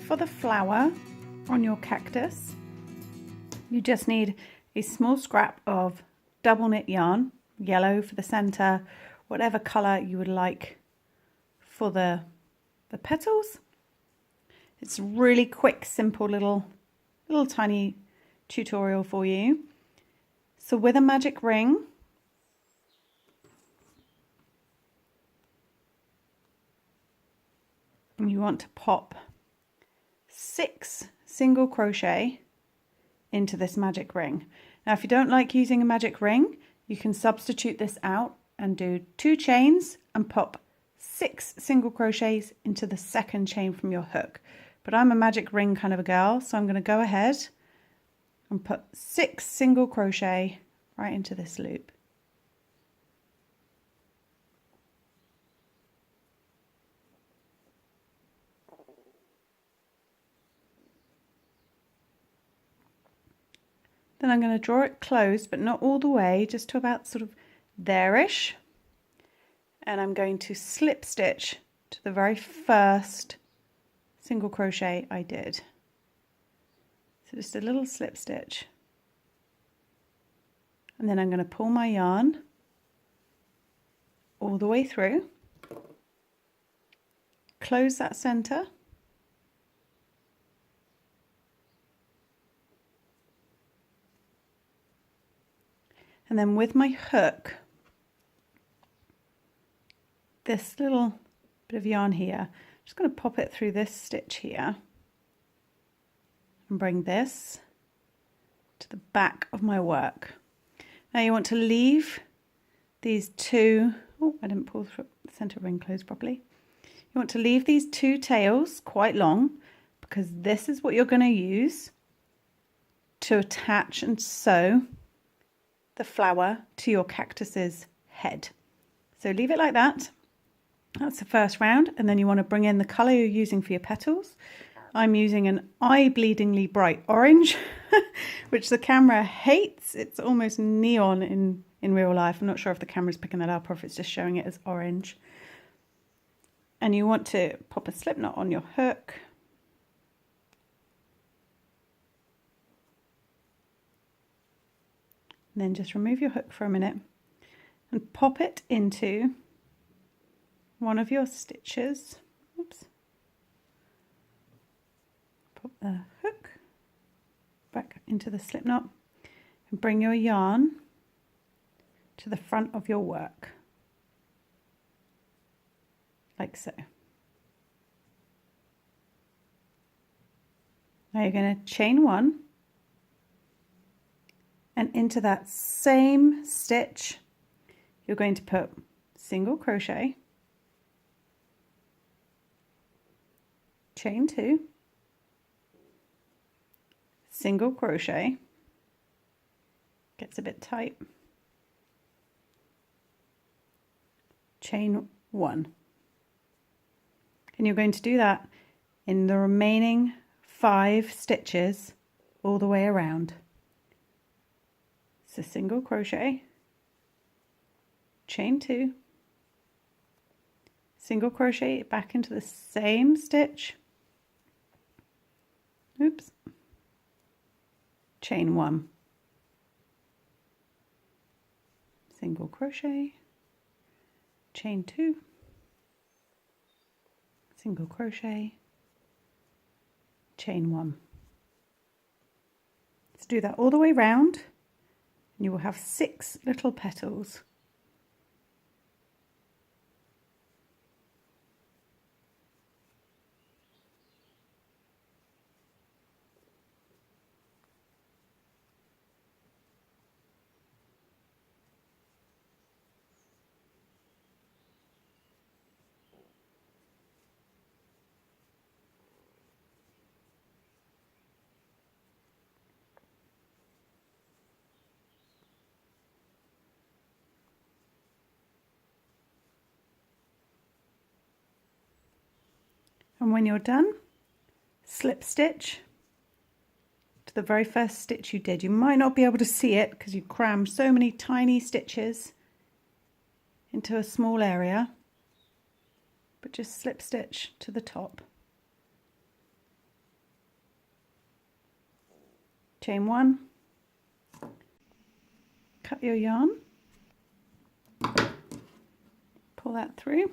for the flower on your cactus, you just need a small scrap of double knit yarn, yellow for the center, whatever color you would like for the petals. It's a really quick, simple little tiny tutorial for you. So with a magic ring, you want to pop 6 single crochet into this magic ring. Now if you don't like using a magic ring, you can substitute this out and do 2 chains and pop 6 single crochets into the second chain from your hook. But I'm a magic ring kind of a girl, so I'm going to go ahead and put 6 single crochet right into this loop. Then I'm going to draw it closed, but not all the way, just to about sort of there-ish. And I'm going to slip stitch to the very first single crochet I did. So just a little slip stitch. And then I'm going to pull my yarn all the way through, close that center, and then with my hook, this little bit of yarn here, I'm just going to pop it through this stitch here and bring this to the back of my work. Now you want to leave these 2, oh, I didn't pull the center ring closed properly. You want to leave these 2 tails quite long, because this is what you're going to use to attach and sew the flower to your cactus's head. So leave it like that. That's the first round, and then you want to bring in the color you're using for your petals. I'm using an eye-bleedingly bright orange, which the camera hates. It's almost neon in real life. I'm not sure if the camera's picking that up or if it's just showing it as orange. And you want to pop a slip knot on your hook. And then just remove your hook for a minute and pop it into one of your stitches. Oops. Pop the hook back into the slip knot and bring your yarn to the front of your work, like so. Now you're going to chain 1, and into that same stitch you're going to put single crochet, chain 2, single crochet, gets a bit tight, chain 1, and you're going to do that in the remaining 5 stitches all the way around. So single crochet, chain 2, single crochet back into the same stitch, oops, chain 1, single crochet, chain 2, single crochet, chain 1. Let's do that all the way round, and you will have 6 little petals. And when you're done, slip stitch to the very first stitch you did. You might not be able to see it because you crammed so many tiny stitches into a small area, but just slip stitch to the top. chain 1, cut your yarn, pull that through,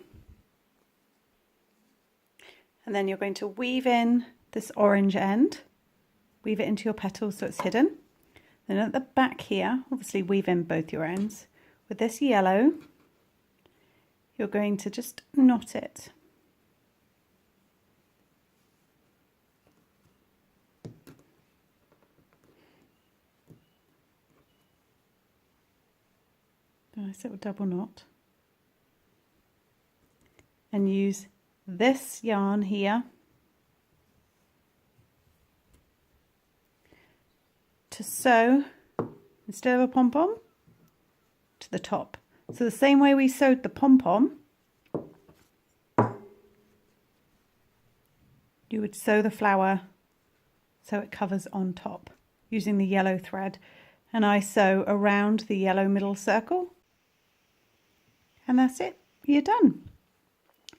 and then you're going to weave in this orange end, weave it into your petals so it's hidden. Then at the back here, obviously weave in both your ends. With this yellow, you're going to just knot it. Nice little double knot. And use this yarn here to sew, instead of a pom-pom, to the top. So the same way we sewed the pom-pom, you would sew the flower so it covers on top using the yellow thread. And I sew around the yellow middle circle. And that's it, you're done.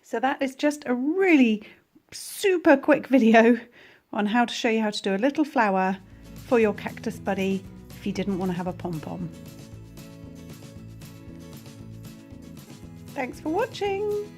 So that is just a really super quick video on how to show you how to do a little flower for your cactus buddy if you didn't want to have a pom-pom. Thanks for watching.